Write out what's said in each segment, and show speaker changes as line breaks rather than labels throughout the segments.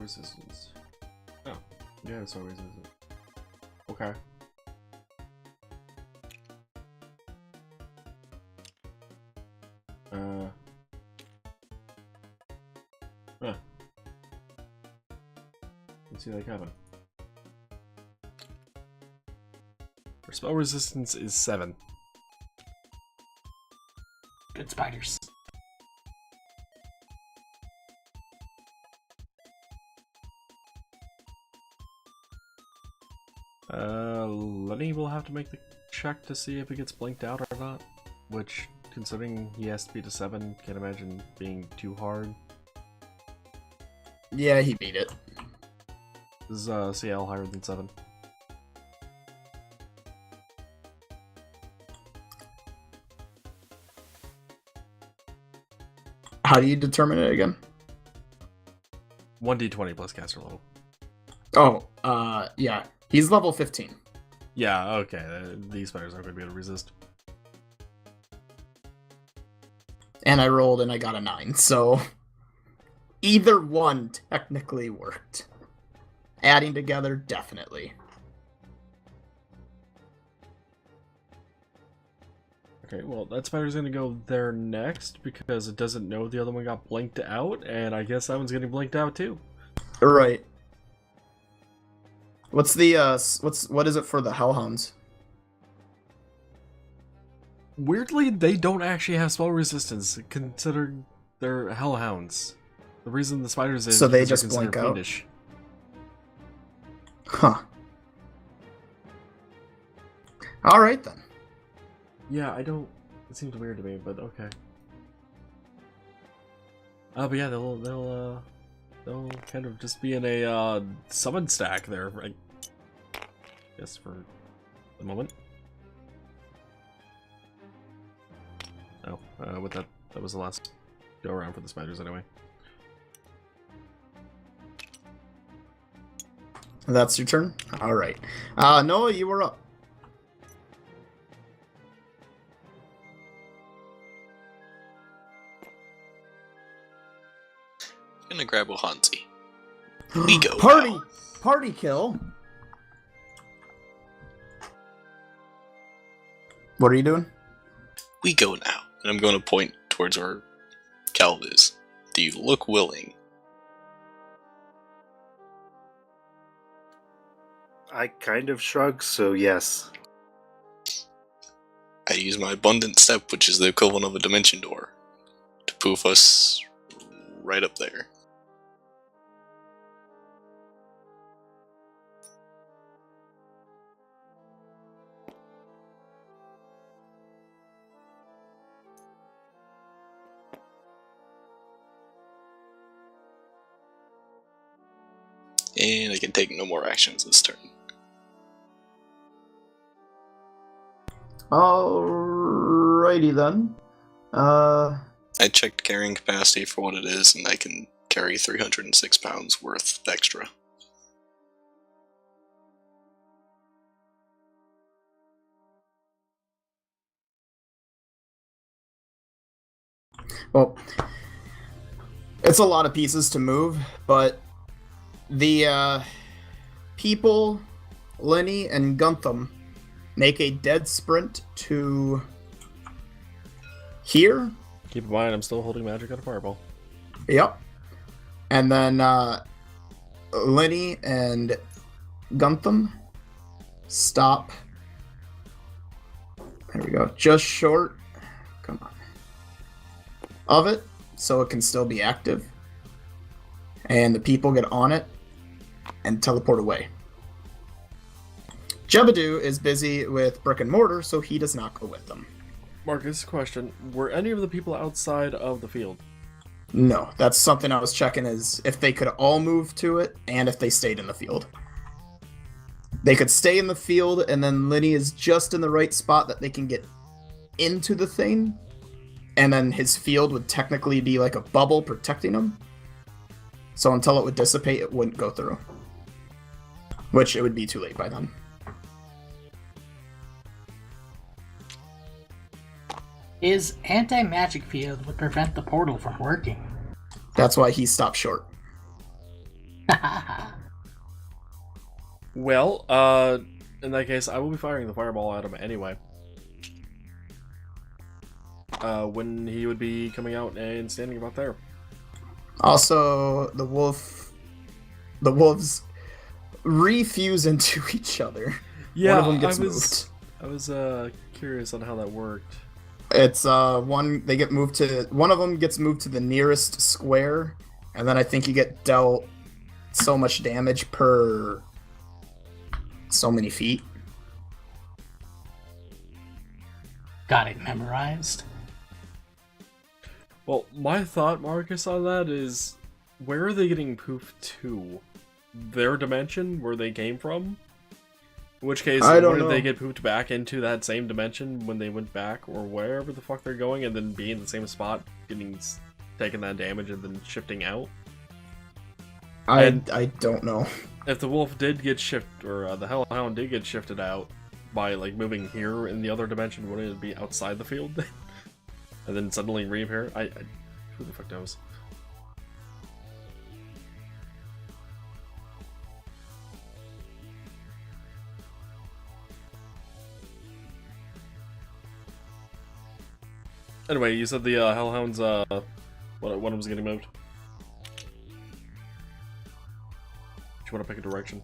resistance. Oh, yeah, it's all resistance. Okay. Huh. Let's see that happen. Our spell resistance is 7.
Good spiders.
Lenny will have to make the check to see if it gets blinked out or not. Which, considering he has to beat a 7, can't imagine being too hard.
Yeah, he beat it.
Is CL higher than 7?
How do you determine it again?
1d20 plus caster level.
Oh, yeah. He's level 15.
Yeah, okay. These spiders aren't going to be able to resist.
And I rolled and I got a 9, so either one technically worked. Adding together, definitely.
Okay, well, that spider's going to go there next because it doesn't know the other one got blinked out, and I guess that one's getting blinked out too.
Right. What's the, what is it for the Hellhounds?
Weirdly, they don't actually have spell resistance, considering they're hellhounds. The reason the spiders is
So they
because
just
they're
blink out?
fiendish.
Huh. Alright then.
Yeah, I don't. It seems weird to me, but okay. But yeah, they'll kind of just be in a summon stack there, I guess, for the moment. Oh, with that was the last go around for the spiders anyway.
That's your turn? Alright. Noah, you were up.
Gonna grab a Hansi. We go
Party!
now.
Party kill! What are you doing?
We go now. And I'm going to point towards where Calv is. Do you look willing?
I kind of shrug, so yes.
I use my abundant step, which is the equivalent of a dimension door, to poof us right up there. And I can take no more actions this turn.
Alrighty then.
I checked carrying capacity for what it is, and I can carry 306 pounds worth extra.
Well, it's a lot of pieces to move, but the people, Lenny and Guntham, make a dead sprint to here.
Keep in mind, I'm still holding magic on a fireball.
Yep. And then Lenny and Guntham stop. There we go. Just short. Come on. Of it, so it can still be active. And the people get on it and teleport away. Jebediah is busy with brick and mortar, so he does not go with them.
Marcus, question. Were any of the people outside of the field?
No, that's something I was checking, is if they could all move to it and if they stayed in the field. They could stay in the field, and then Lenny is just in the right spot that they can get into the thing, and then his field would technically be like a bubble protecting him. So until it would dissipate, it wouldn't go through. Which it would be too late by then.
His anti-magic field would prevent the portal from working.
That's why he stopped short.
Well, in that case, I will be firing the fireball at him anyway. When he would be coming out and standing about there.
Also, the wolves refuse into each other.
Yeah,
one of them gets moved.
I was curious on how that worked.
It's one of them gets moved to the nearest square, and then I think you get dealt so much damage per so many feet.
Got it memorized.
Well, my thought, Marcus, on that is, where are they getting poofed to? Their dimension, where they came from? In which case,
I don't
did
know.
they get poofed back into that same dimension when they went back, or wherever the fuck they're going, and then be in the same spot, taking that damage and then shifting out?
I don't know.
If the wolf did get shifted, or the hellhound did get shifted out by like moving here in the other dimension, wouldn't it be outside the field? And then suddenly reappear? Who the fuck knows? Anyway, you said the hellhounds, one of them's getting moved. Do you want to pick a direction?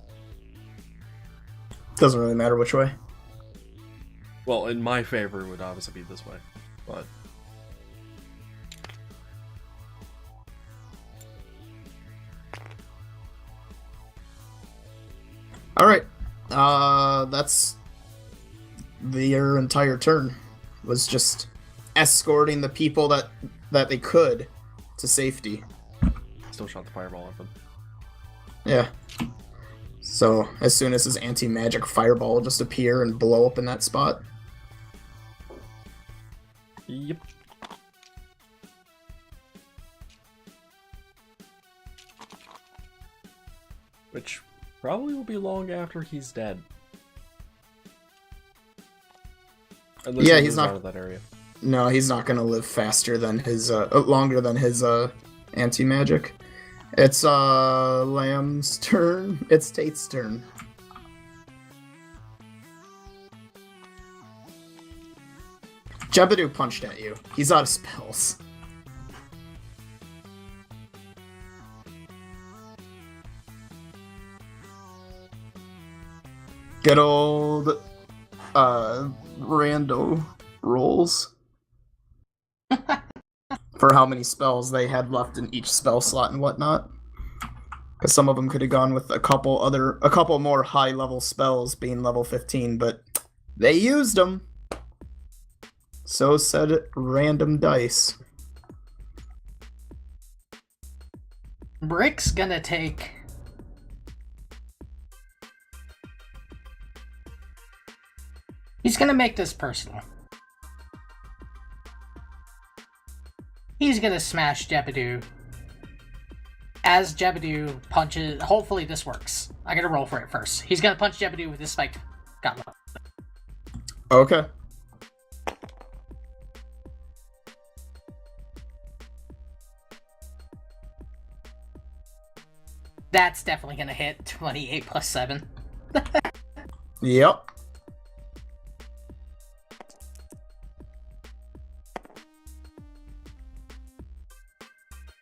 Doesn't really matter which way.
Well, in my favor, it would obviously be this way, but...
Alright. That's their entire turn. Was just escorting the people that they could to safety.
Still shot the fireball at them.
Yeah. So, as soon as his anti-magic fireball will just appear and blow up in that spot.
Yep. Which probably will be long after he's dead. Unless
Yeah,
he
he's
moves
not-
out of that area.
No, he's not gonna live faster than his, longer than his, anti-magic. It's, Lamb's turn. It's Tate's turn. Jebediah punched at you. He's out of spells. Good old, rando rolls. For how many spells they had left in each spell slot and whatnot. Because some of them could have gone with a couple more high level spells being level 15, but they used them. So said random dice.
Brick's gonna take... He's gonna make this personal. He's gonna smash Jebediah. As Jebediah punches... Hopefully this works. I gotta roll for it first. He's gonna punch Jebediah with his spiked gauntlet.
Okay.
That's definitely gonna hit. 28 plus 7.
Yep.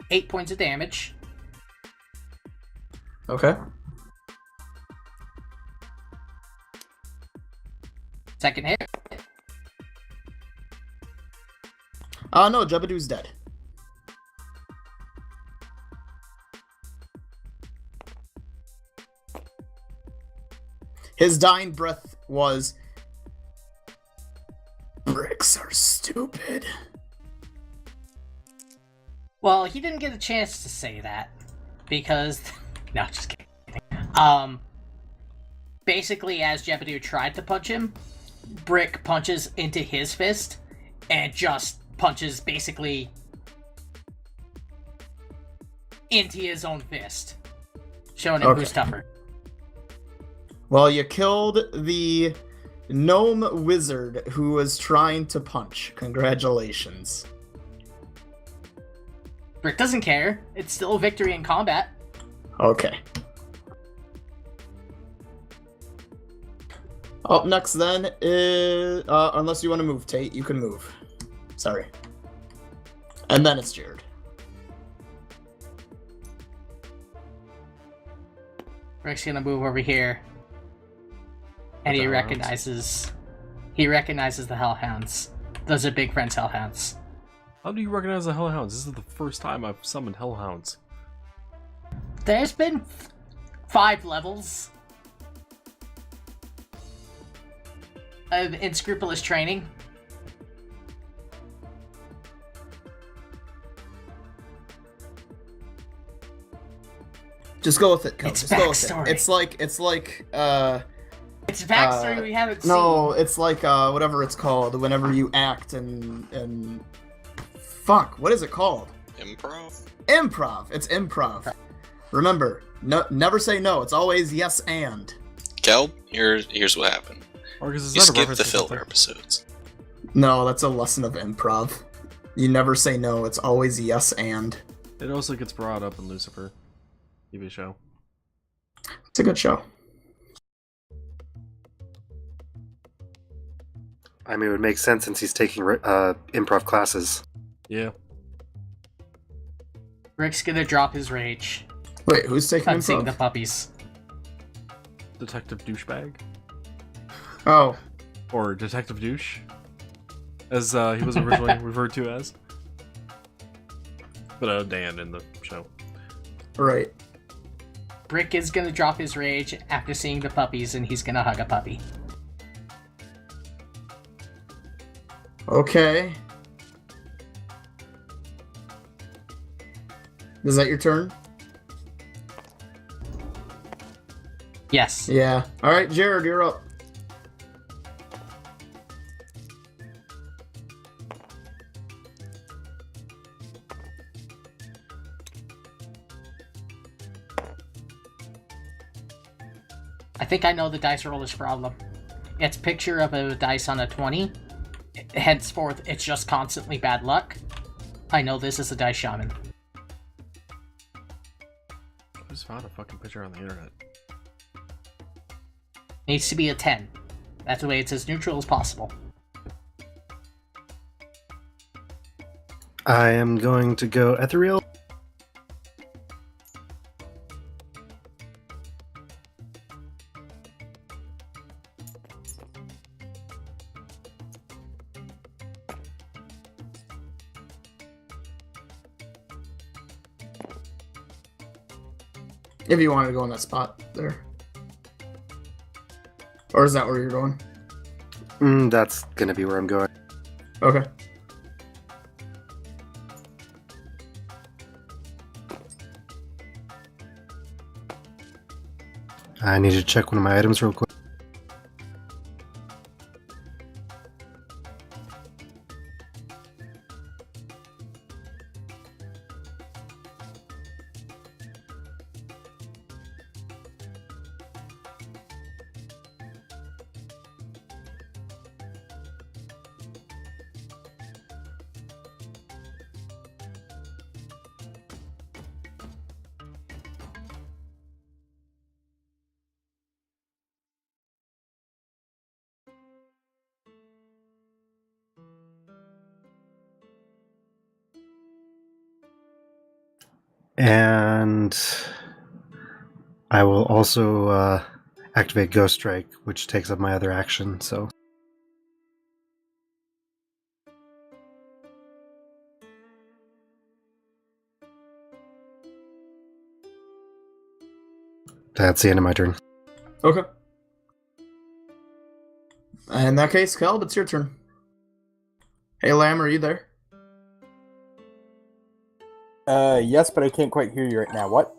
Eight points of damage.
Okay.
Second hit.
No, Jebediah's dead. His dying breath was, "Bricks are stupid."
Well, he didn't get a chance to say that. Because... No, just kidding. Basically, as Jebediah tried to punch him, Brick punches into his fist, and just punches basically into his own fist, showing him who's tougher.
Well, you killed the gnome wizard who was trying to punch. Congratulations.
Brick doesn't care. It's still a victory in combat.
Okay. Up next then is unless you want to move, Tate, you can move. Sorry. And then it's Jared.
Rick's gonna move over here. And
The
he
Hellhounds?
recognizes the Hellhounds. Those are Big Friend's Hellhounds.
How do you recognize the Hellhounds? This is the first time I've summoned Hellhounds.
There's been 5 levels of unscrupulous training.
Just go with it, Kel.
It's
Just go with it.
backstory.
It's like
It's backstory we haven't
no, it's like whatever it's called whenever you act and fuck, what is it called?
Improv?
Improv. It's improv. Remember, no, never say no. It's always yes and.
Kel, here's what happened.
Marcus, is
You
that a
skipped
reference
the
to
filler
something?
episodes.
No, that's a lesson of improv. You never say no. It's always yes and.
It also gets brought up in Lucifer TV show.
It's a good show.
I mean, it would make sense since he's taking improv classes.
Yeah.
Rick's gonna drop his rage
Wait, who's taking
on seeing the
improv?
puppies.
Detective Douchebag?
Oh,
Or Detective Douche? As he was originally referred to as. But Dan in the show.
right.
Rick is gonna drop his rage after seeing the puppies, and he's gonna hug a puppy.
Okay. Is that your turn?
Yes.
Yeah. All right, Jared, you're up.
I think I know the dice roller's problem. It's picture of a dice on a 20. Henceforth, it's just constantly bad luck. I know this is a dice shaman.
I just found a fucking picture on the internet.
Needs to be a 10. That's the way it's as neutral as possible.
I am going to go ethereal.
If you wanted to go in that spot there. Or is that where you're going?
That's gonna be where I'm going.
Okay.
I need to check one of my items real quick. And I will also activate Ghost Strike, which takes up my other action, so. That's the end of my turn.
Okay. In that case, Caleb, it's your turn. Hey, Lamb, are you there?
Yes, but I can't quite hear you right now. What?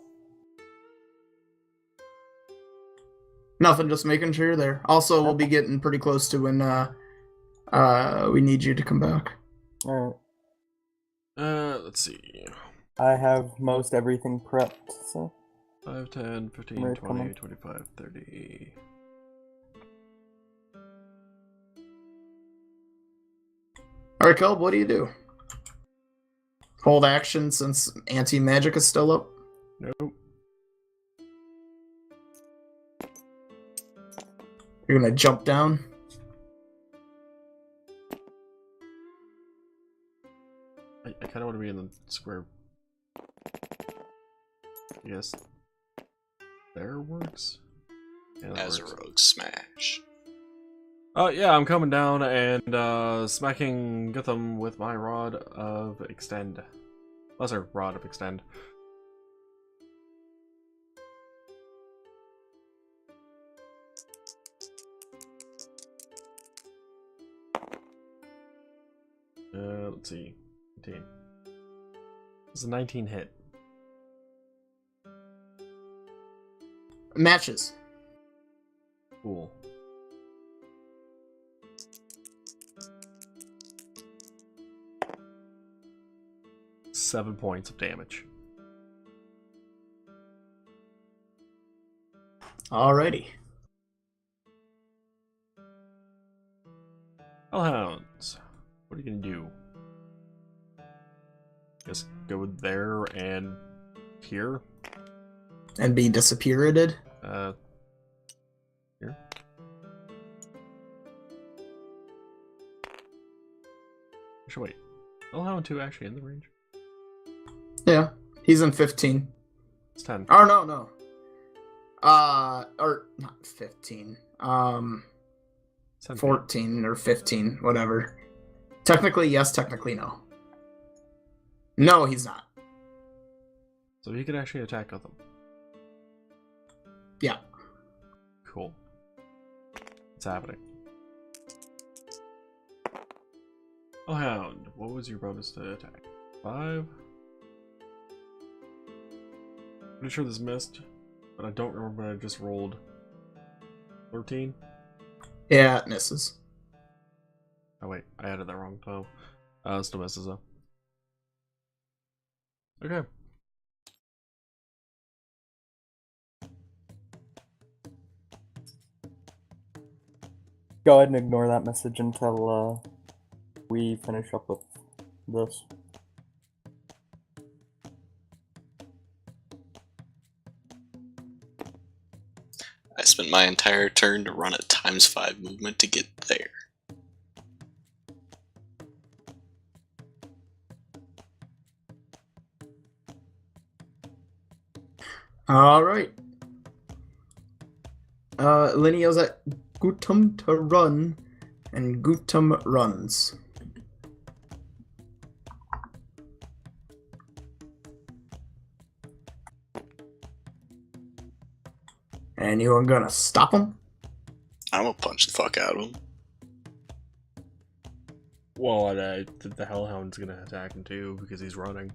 Nothing, just making sure you're there. Also, we'll be getting pretty close to when we need you to come back.
Alright.
Let's see.
I have most everything prepped, so.
5, 10, 15,
Right,
20,
come on.
25, 30.
Alright, Caleb, what do you do? Hold action since anti-magic is still up?
Nope.
You're gonna jump down.
I kind of want to be in the square. Yes. There works. Yeah, that
As a
works.
rogue smash.
Yeah, I'm coming down and smacking Gutham with my Rod of Extend. Lesser Rod of Extend. Let's see. 19. It's a 19 hit.
Matches.
Cool. Seven points of damage.
Alrighty.
Hellhounds. What are you gonna do? Just go there and here?
And be disappeared.
Here? Actually, wait. Hellhound 2 actually in the range?
Yeah, he's in 15.
It's 10.
Or no. Or not 15.
10
14 or 15, whatever. Technically yes, technically no. No, he's not.
So he could actually attack Gutham.
Yeah.
Cool. It's happening. Hellhound, what was your bonus to attack? 5? Pretty sure this missed, but I don't remember when I just rolled. 13?
Yeah, it misses.
Oh wait, I added that wrong. Oh. Still misses though. Okay.
Go ahead and ignore that message until we finish up with this.
I spent my entire turn to run a ×5 movement to get there.
Alright. Lenny yells at Gutum to run, and Gutum runs. Anyone gonna stop him?
I'm gonna punch the fuck out of him.
Well, the Hellhound's gonna attack him too because he's running.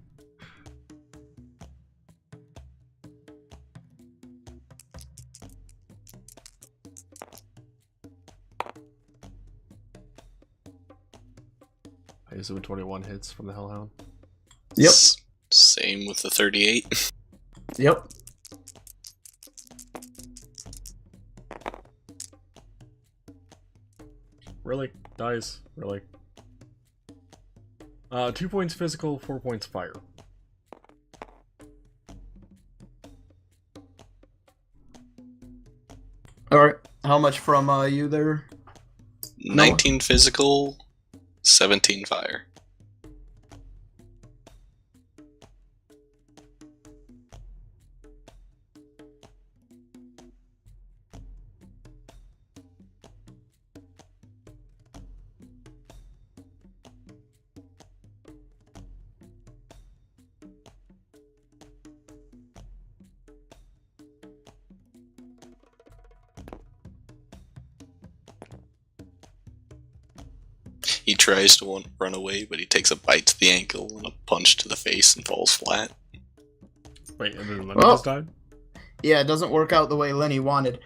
I assume 21 hits from the Hellhound.
Yep.
Same with the 38.
Yep.
Really? Dies? Really? 2 points physical, 4 points fire.
Alright. How much from you there?
19 physical, 17 fire. He tries to run away, but he takes a bite to the ankle and a punch to the face and falls flat.
Wait, and then Lenny just died?
Yeah, it doesn't work out the way Lenny wanted.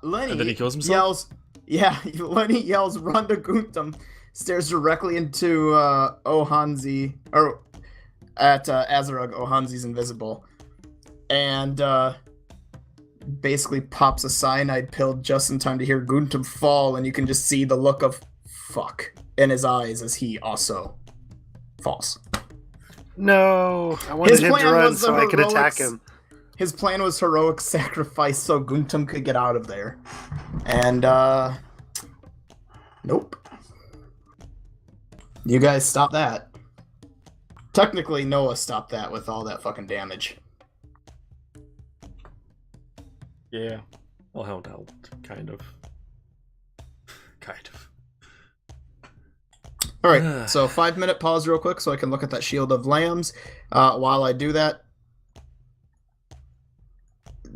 Lenny
And then he kills himself?
Lenny yells, run to Gutum, stares directly into Ohanzi, or at Azarug. Ohanzi's invisible. And basically pops a cyanide pill just in time to hear Gutum fall, and you can just see the look of fuck in his eyes as he also falls.
No, I wanted
His
him to
plan
run
was the
so I could attack
heroics.
him.
his plan was heroic sacrifice so Guntum could get out of there. And, nope. You guys stop that. Technically, Noah stopped that with all that fucking damage.
Yeah. Well, Hound helped, kind of. Kind of.
Alright, so 5-minute pause real quick so I can look at that Shield of Lambs. While I do that,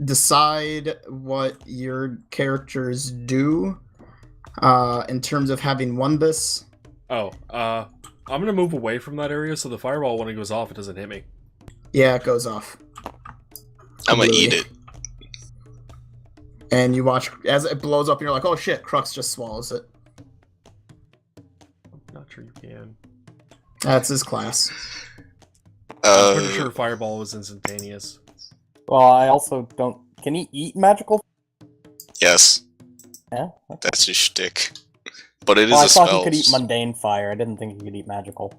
decide what your characters do in terms of having won this.
Oh, I'm gonna move away from that area so the fireball, when it goes off, it doesn't hit me.
Yeah, it goes off.
I'm gonna eat it.
And you watch as it blows up and you're like, oh shit, Crux just swallows it.
Not sure you can.
That's his class.
I'm pretty sure fireball was instantaneous.
Well, I also don't... Can he eat magical?
Yes.
Yeah?
That's his shtick. But it is
Well, I
a
thought
spell.
he could eat mundane fire. I didn't think he could eat magical.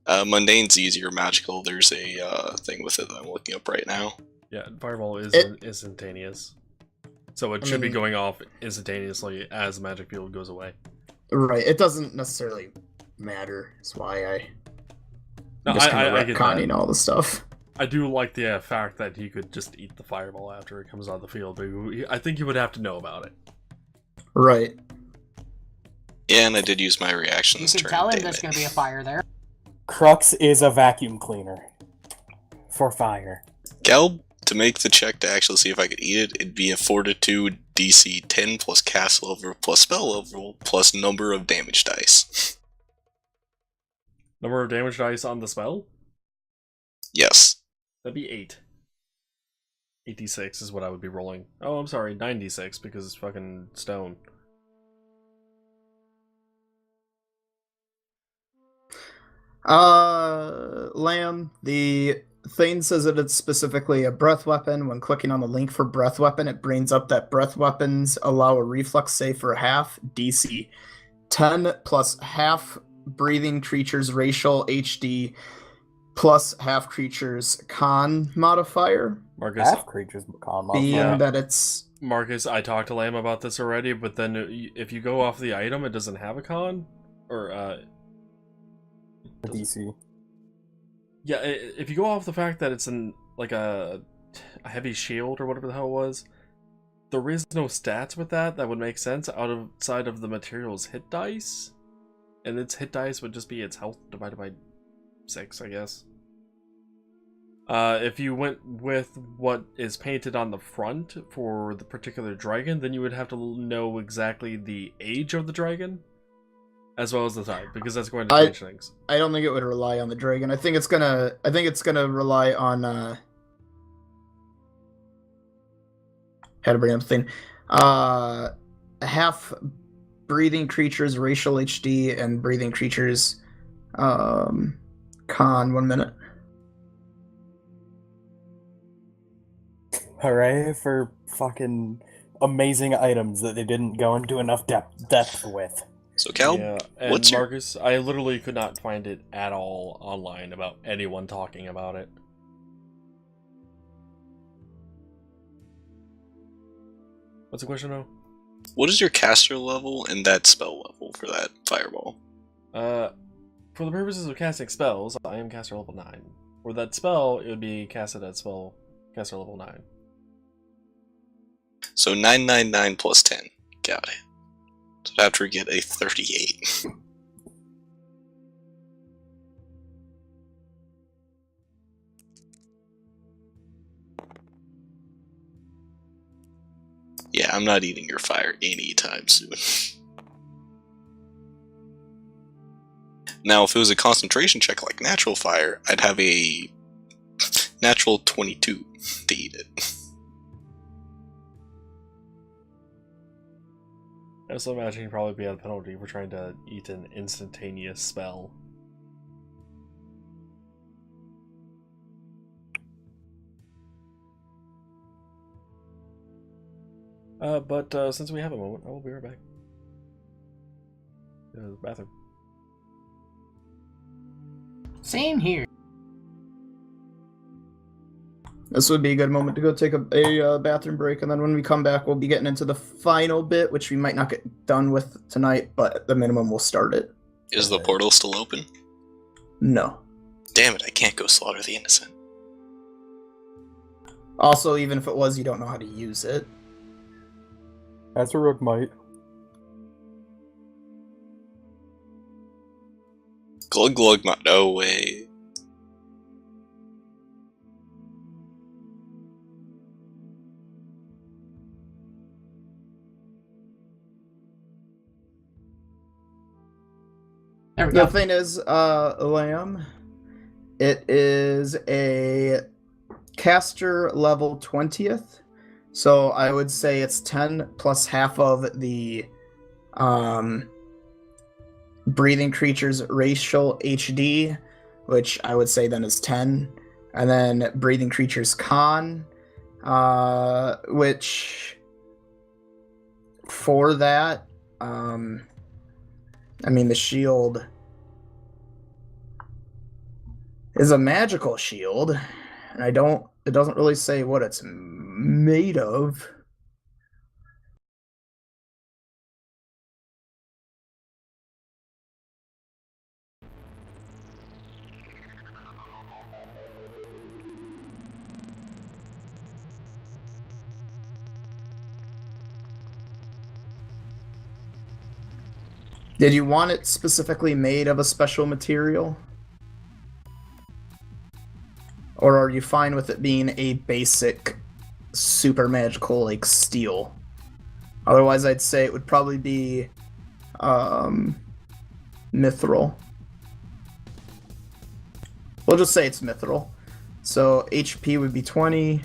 Mundane's easier. Magical, there's a thing with it that I'm looking up right now.
Yeah, fireball is instantaneous. So it
I
should be
mean-
going off instantaneously as the magic field goes away.
Right, it doesn't necessarily matter. That's why I
No,
just kind
I
of
get
retconning
that.
all the stuff.
I do like the fact that he could just eat the fireball after it comes out of the field, but I think he would have to know about it.
Right.
Yeah, and I did use my reaction
You
this
can
turn.
tell him
damn
there's
it.
going to be a fire there.
Crux is a vacuum cleaner. For fire.
Gelb, to make the check to actually see if I could eat it, it'd be a Fortitude DC 10 plus cast level plus spell level plus number of damage dice.
Number of damage dice on the spell?
Yes.
That'd be 8. 86 is what I would be rolling. Oh, I'm sorry, 96 because it's fucking stone.
Lamb, the thing says that it's specifically a breath weapon. When clicking on the link for breath weapon, it brings up that breath weapons allow a reflex save for half DC 10 plus half breathing creatures racial HD plus half creatures con modifier.
Marcus,
Half creatures con
Being
modifier.
that it's
Marcus, I talked to Lamb about this already, but then if you go off the item, it doesn't have a con? Or,
DC.
yeah, if you go off the fact that it's in, like, a heavy shield or whatever the hell it was, there is no stats with that would make sense outside of the material's hit dice. And its hit dice would just be its health divided by 6, I guess. If you went with what is painted on the front for the particular dragon, then you would have to know exactly the age of the dragon, as well as the type, because that's going to change things.
I don't think it would rely on the dragon. I think it's gonna rely on how to bring up the thing. Half breathing creatures racial HD and breathing creatures con 1 minute.
Hooray for fucking amazing items that they didn't go into enough depth with.
So, Cal,
Yeah, and
what's your...
Marcus, I literally could not find it at all online about anyone talking about it. What's the question now?
What is your caster level and that spell level for that fireball?
For the purposes of casting spells, I am caster level 9. For that spell, it would be casted at caster level 9.
So 999 plus 10. Got it. So I'd have to get a 38. Yeah, I'm not eating your fire anytime soon. Now, if it was a concentration check like natural fire, I'd have a natural 22 to eat it.
I also imagine you'd probably be at a penalty for trying to eat an instantaneous spell. But since we have a moment, I will be right back. The bathroom.
Same here.
This would be a good moment to go take a bathroom break, and then when we come back, we'll be getting into the final bit, which we might not get done with tonight, but at the minimum, we'll start it.
Is the portal still open?
No.
Damn it, I can't go slaughter the innocent.
Also, even if it was, you don't know how to use it.
As a rook might.
Glug glug, no way.
There we
The
go.
thing is, Lamb, it is a caster level 20th, so I would say it's 10 plus half of the breathing creature's racial HD, which I would say then is 10, and then breathing creature's con, which for that, I mean, the shield is a magical shield, and it doesn't really say what it's made of. Did you want it specifically made of a special material? Or are you fine with it being a basic super magical like steel? Otherwise, I'd say it would probably be mithril. We'll just say it's mithril. So HP would be 20.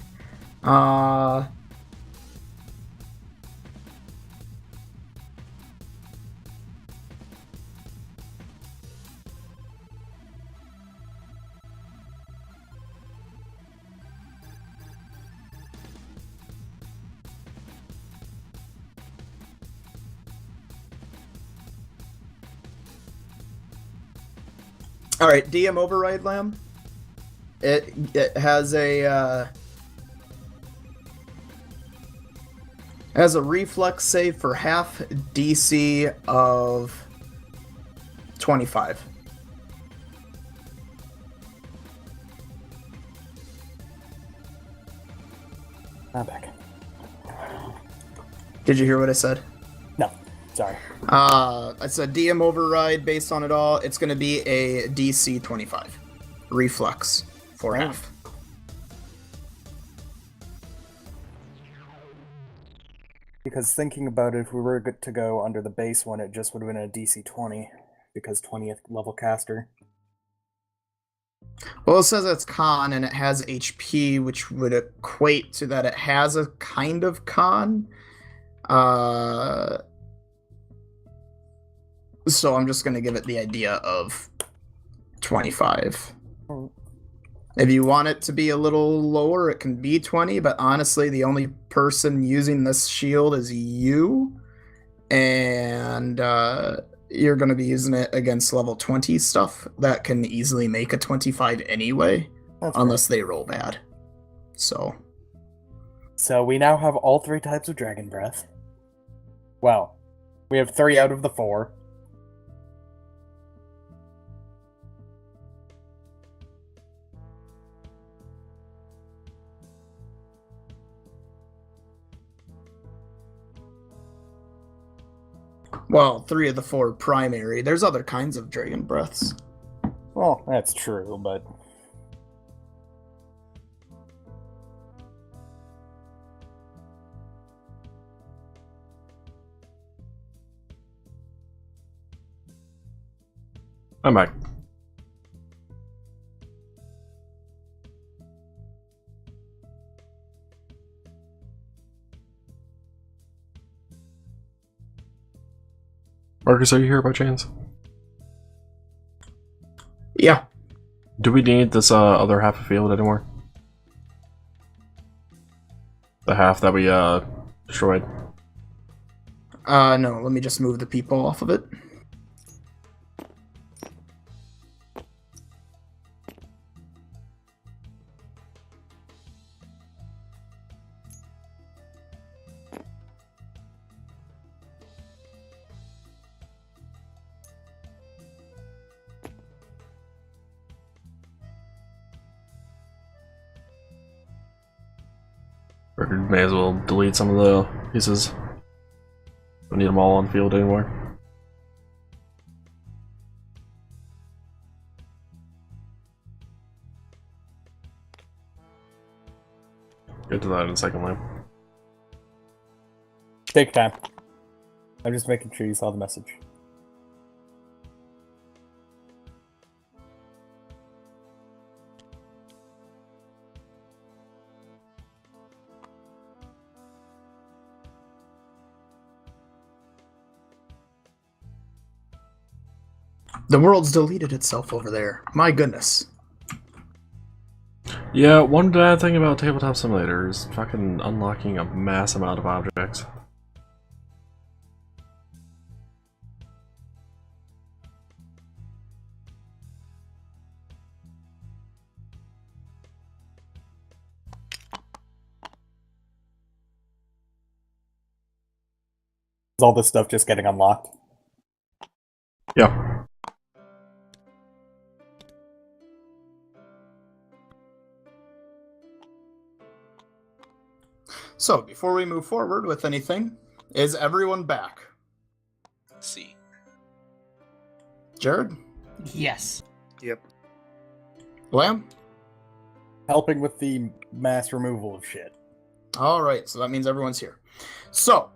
All right, DM override, Lamb. It has a reflex save for half DC of 25.
I'm back.
Did you hear what I said?
No, sorry.
I said DM override based on it all. It's going to be a DC 25 reflex for half.
Because thinking about it, if we were good to go under the base one, it just would have been a DC 20, because 20th level caster.
Well, it says it's con and it has HP, which would equate to that it has a kind of con. So I'm just going to give it the idea of 25. If you want it to be a little lower, it can be 20, but honestly, the only person using this shield is you, and you're going to be using it against level 20 stuff that can easily make a 25 anyway, unless they roll bad. So
we now have all 3 types of Dragon Breath. Well, we have 3 out of the 4.
Well, 3 of the 4 primary. There's other kinds of dragon breaths.
Well, that's true, but...
I'm back. Marcus, are you here by chance?
Yeah.
Do we need this other half of field anymore? The half that we destroyed.
No, let me just move the people off of it.
Figured may as well delete some of the pieces. Don't need them all on the field anymore. Get to that in a second, Lamb.
Take time. I'm just making sure you saw the message.
The world's deleted itself over there. My goodness.
Yeah, one bad thing about Tabletop Simulator is fucking unlocking a mass amount of objects.
Is all this stuff just getting unlocked?
Yeah.
So, before we move forward with anything, is everyone back?
See.
Jared?
Yes.
Yep.
Lamb?
Helping with the mass removal of shit.
Alright, so that means everyone's here. So,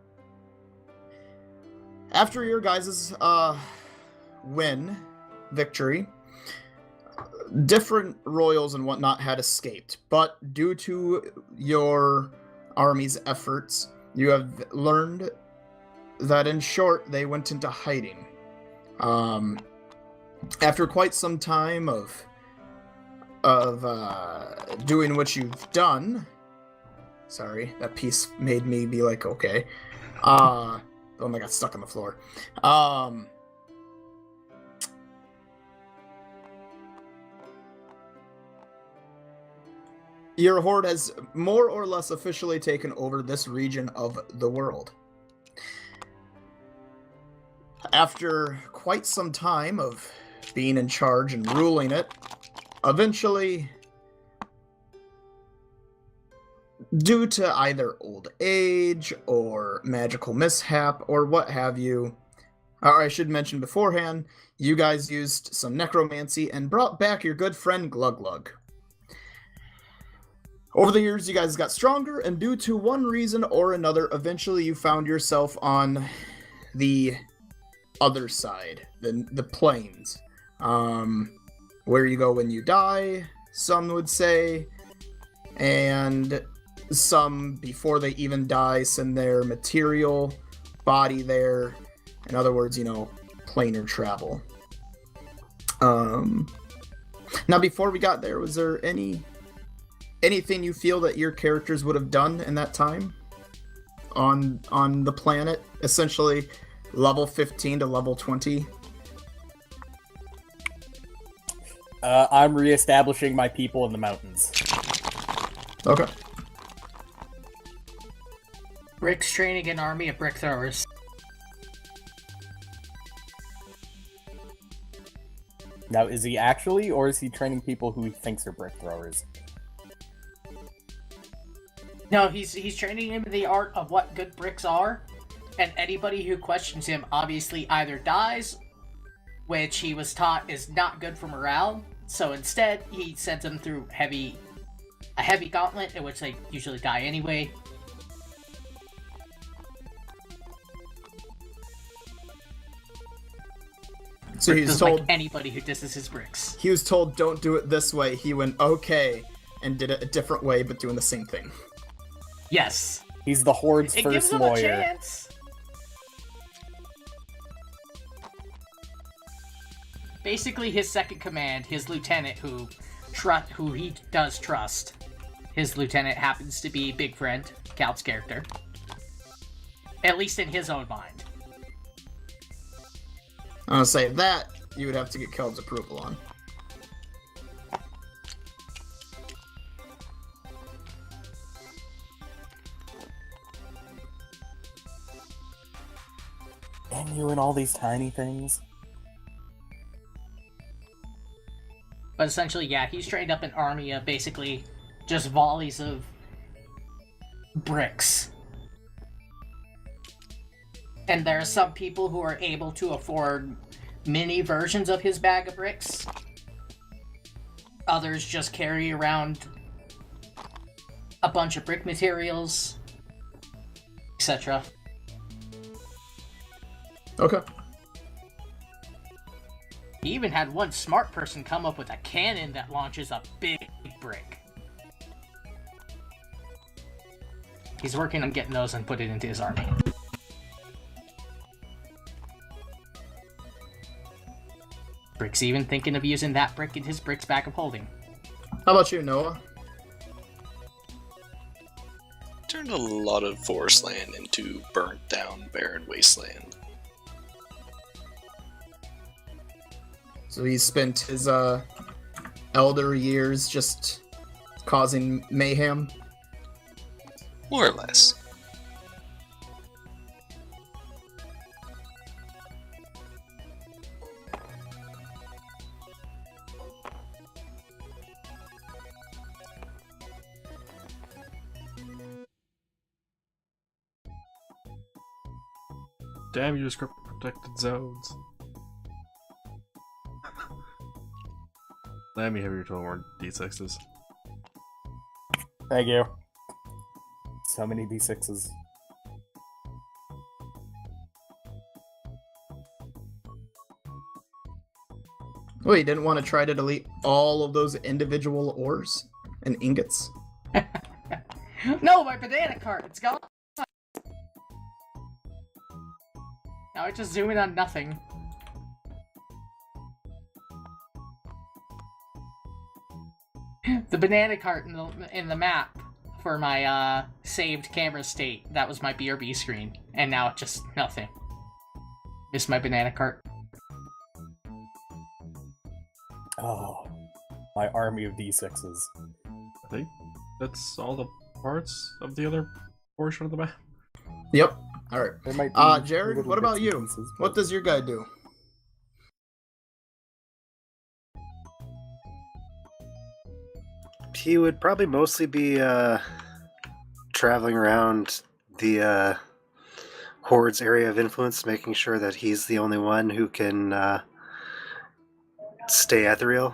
after your guys' victory, different royals and whatnot had escaped, but due to your army's efforts, you have learned that in short, they went into hiding. After quite some time of doing what you've done, sorry, that piece made me be like, okay. Oh my god, stuck on the floor. Your horde has more or less officially taken over this region of the world. After quite some time of being in charge and ruling it, eventually, due to either old age or magical mishap or what have you, or I should mention beforehand, you guys used some necromancy and brought back your good friend Glug Glug. Over the years, you guys got stronger, and due to one reason or another, eventually you found yourself on the other side, the plains, where you go when you die, some would say, and some, before they even die, send their material body there. In other words, planar travel. Now, before we got there, was there anything you feel that your characters would have done in that time on the planet? Essentially, level 15 to level 20.
I'm reestablishing my people in the mountains.
Okay.
Rick's training an army of brick throwers.
Now, is he actually, or is he training people who he thinks are brick throwers?
No, he's training him in the art of what good bricks are, and anybody who questions him obviously either dies, which he was taught is not good for morale, so instead he sends them through a heavy gauntlet in which they usually die anyway.
So
Rick
he's
doesn't
told
like anybody who disses his bricks.
he was told don't do it this way. He went okay and did it a different way, but doing the same thing.
Yes.
He's the Horde's
It gives
first
him a
lawyer.
chance. Basically, his second command, his lieutenant, who he does trust. His lieutenant happens to be Big Friend, Calp's character. At least in his own mind.
I'm gonna say that you would have to get Kelb's approval on.
And you and all these tiny things.
But essentially, yeah, he's trained up an army of basically just volleys of bricks. And there are some people who are able to afford mini versions of his bag of bricks. Others just carry around a bunch of brick materials, etc.
Okay.
He even had one smart person come up with a cannon that launches a big brick. He's working on getting those and put it into his army. Brick's even thinking of using that brick in his brick's bag of holding.
How about you, Noah?
Turned a lot of forest land into burnt down barren wasteland.
So he spent his elder years just causing mayhem.
More or less.
Damn you, script protected zones. Let me have your 12 more d6s.
Thank you. So many d6s.
Well, you didn't want to try to delete all of those individual ores and ingots?
No, my banana cart, it's gone. Now I just zoom in on nothing. The banana cart in the map for my saved camera state, that was my BRB screen, and now it's just nothing. Miss my banana cart.
Oh, my army of d6s.
I think that's all the parts of the other portion of the map.
Yep. All right.
There might be
Jared,
little
what about
bits
you?
and pieces,
What
but-
does your guy do?
He would probably mostly be traveling around the Horde's area of influence, making sure that he's the only one who can stay ethereal.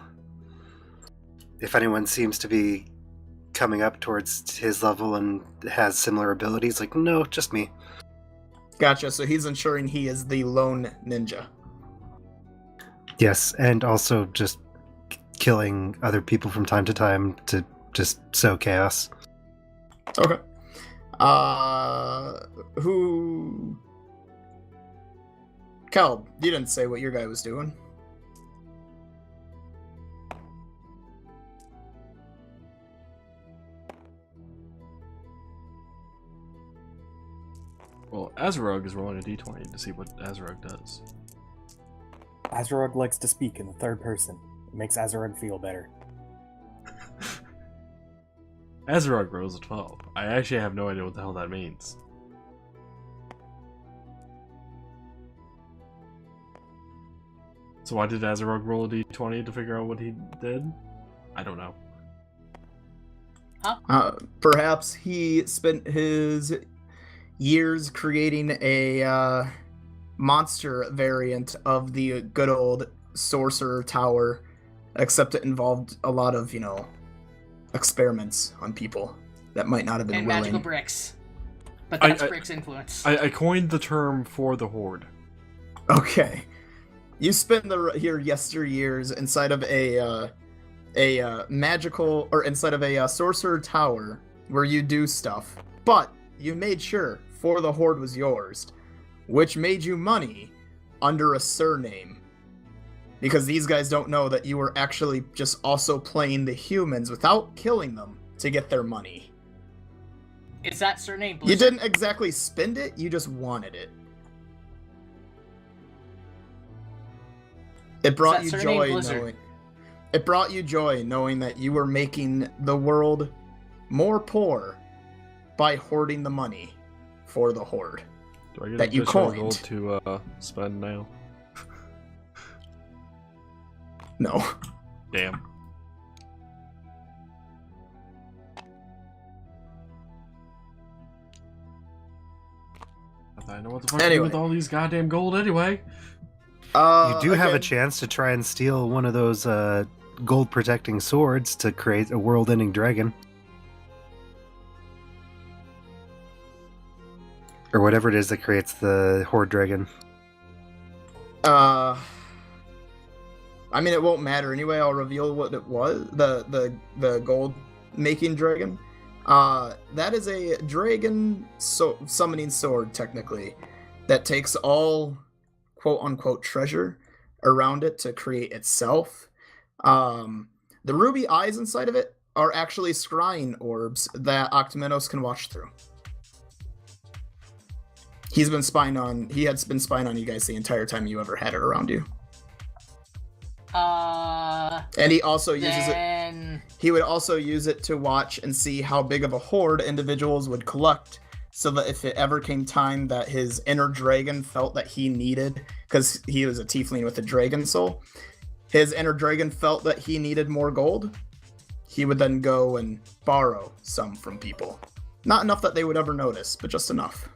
If anyone seems to be coming up towards his level and has similar abilities, like, no, just me.
Gotcha. So he's ensuring he is the lone ninja.
Yes, and also just killing other people from time to time to just sow chaos.
Okay. Who? Cal, you didn't say what your guy was doing.
Well, Azarog is rolling a d20 to see what Azarog does.
Azarog likes to speak in the third person. It makes Azarog feel better.
Azarog rolls a 12. I actually have no idea what the hell that means. So why did Azarog roll a d20 to figure out what he did? I don't know.
Perhaps he spent his years creating a monster variant of the good old sorcerer tower, except it involved a lot of, experiments on people that might not have been
And
willing.
magical bricks. But that's Brick's influence.
I coined the term for the Horde.
Okay. You spend your yesteryears inside of a magical, or inside of a sorcerer tower where you do stuff, but you made sure For the Horde was yours, which made you money under a surname. Because these guys don't know that you were actually just also playing the humans without killing them to get their money.
Is that surname
You
Blizzard?
didn't exactly spend it, you just wanted it. It brought you
Is that surname
joy
Blizzard?
knowing. It brought you joy knowing that you were making the world more poor by hoarding the money for the Horde.
Do I get
That you
additional
coined.
gold to spend now?
No.
Damn. I know what the fuck to do with all these goddamn gold anyway.
You do have a
again,
chance to try and steal one of those gold protecting swords to create a world-ending dragon. Or whatever it is that creates the horde dragon.
I mean, it won't matter anyway. I'll reveal what it was. The gold making dragon. That is a dragon summoning sword, technically, that takes all quote unquote treasure around it to create itself. The ruby eyes inside of it are actually scrying orbs that Octomenos can watch through. He had been spying on you guys the entire time you ever had it around you. And he also uses it. He would also use it to watch and see how big of a horde individuals would collect, so that if it ever came time that his inner dragon felt that he needed, because he was a tiefling with a dragon soul, his inner dragon felt that he needed more gold, he would then go and borrow some from people. Not enough that they would ever notice, but just enough.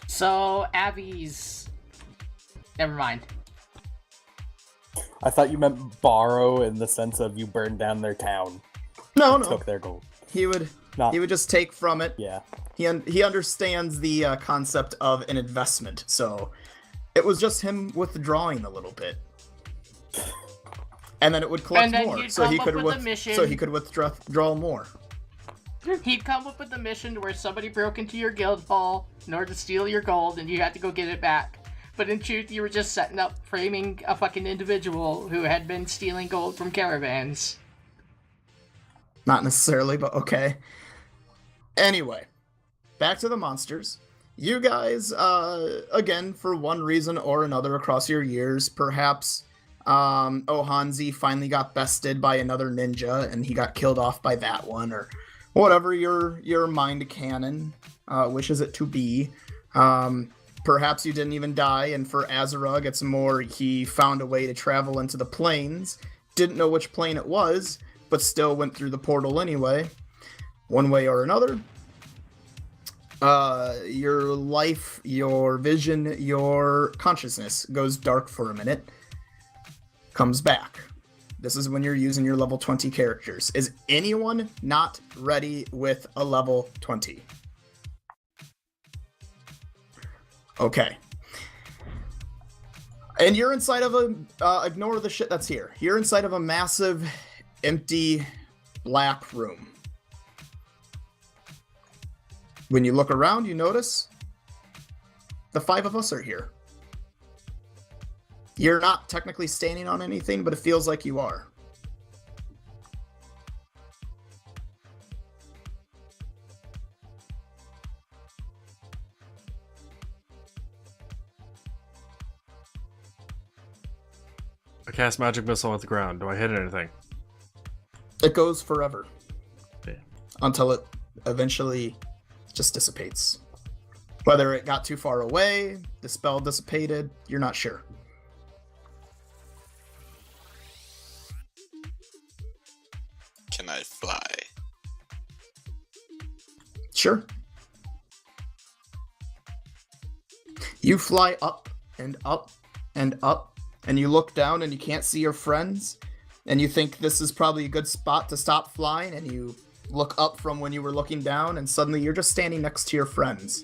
So, Abby's... Never mind.
I thought you meant borrow in the sense of you burned down their town.
No.
Took their gold.
He would just take from it.
Yeah.
He understands the concept of an investment, so it was just him withdrawing a little bit, and then it would collect more, so he could withdraw more.
He'd come up with a mission where somebody broke into your guild hall in order to steal your gold, and you had to go get it back. But in truth, you were just setting up, framing a fucking individual who had been stealing gold from caravans.
Not necessarily, but okay. Anyway, back to the monsters. You guys, again, for one reason or another across your years, perhaps Ohanzi finally got bested by another ninja and he got killed off by that one, or whatever your mind canon wishes it to be. Perhaps you didn't even die, and for Azarug, it's more he found a way to travel into the plains, didn't know which plane it was, but still went through the portal anyway, one way or another. Your life, your vision, your consciousness goes dark for a minute, comes back. This is when you're using your level 20 characters. Is anyone not ready with a level 20? Okay. And you're inside of ignore the shit that's here. You're inside of a massive, empty, black room. When you look around, you notice the 5 of us are here. You're not technically standing on anything, but it feels like you are.
I cast magic missile at the ground. Do I hit anything?
It goes forever.
Yeah.
Until it eventually just dissipates. Whether it got too far away, the spell dissipated, you're not sure.
Can I fly?
Sure. You fly up and up and up, and you look down and you can't see your friends, and you think this is probably a good spot to stop flying, and you look up from when you were looking down, and suddenly you're just standing next to your friends.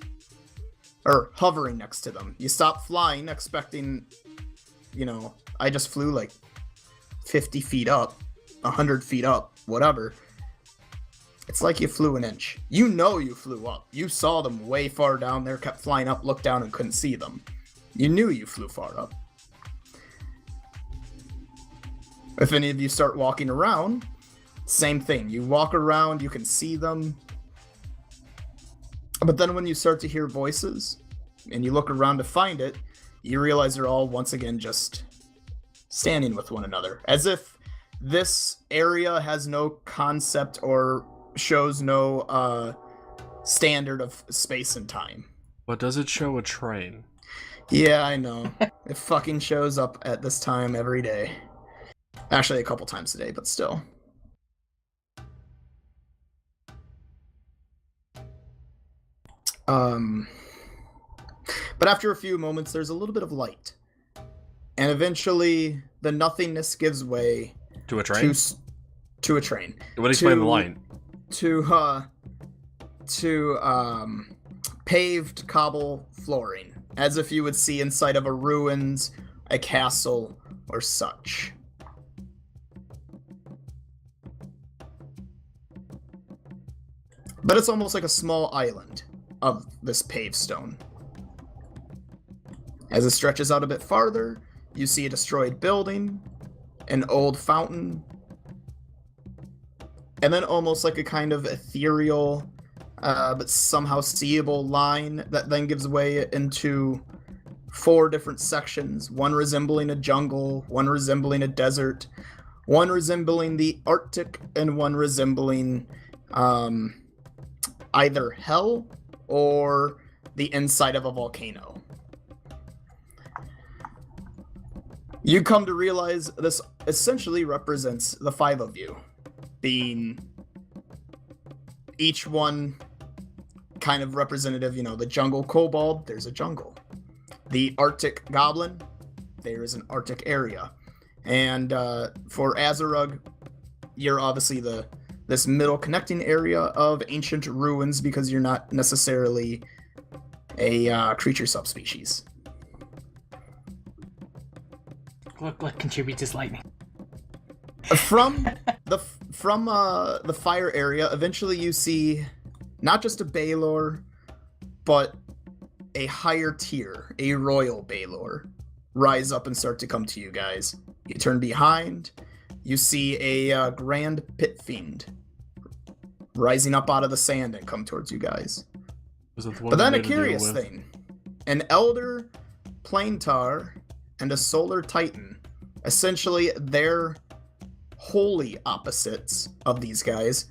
Or hovering next to them. You stop flying, expecting, I just flew like 50 feet up, 100 feet up, whatever. It's like you flew an inch. You know you flew up. You saw them way far down there, kept flying up, looked down and couldn't see them. You knew you flew far up. If any of you start walking around, same thing. You walk around, you can see them. But then when you start to hear voices, and you look around to find it, you realize they're all once again just standing with one another. As if this area has no concept or shows no standard of space and time.
But does it show a train?
Yeah, I know. It fucking shows up at this time every day. Actually, a couple times a day, but still. But after a few moments, there's a little bit of light. And eventually, the nothingness gives way
To a train?
to a train.
It would explain the line.
To paved cobble flooring, as if you would see inside of a ruins, a castle, or such. But it's almost like a small island of this paved stone. As it stretches out a bit farther, you see a destroyed building, an old fountain, and then almost like a kind of ethereal, but somehow seeable line that then gives way into 4 different sections, one resembling a jungle, one resembling a desert, one resembling the Arctic, and one resembling either hell or the inside of a volcano. You come to realize this essentially represents the 5 of you, being each one kind of representative, the jungle kobold, there's a jungle. The Arctic goblin, there is an Arctic area. And for Azarug, you're obviously this middle connecting area of ancient ruins because you're not necessarily a creature subspecies.
Look contributes his lightning.
From the fire area, eventually you see not just a Baylor, but a higher tier, a royal Baylor, rise up and start to come to you guys. You turn behind, you see a grand pit fiend rising up out of the sand and come towards you guys. But then a curious thing, an elder planetar and a solar titan, essentially they're wholly opposites of these guys,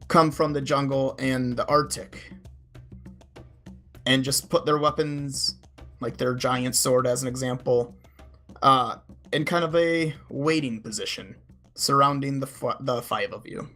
come from the jungle and the Arctic and just put their weapons, like their giant sword as an example, in kind of a waiting position surrounding the 5 of you.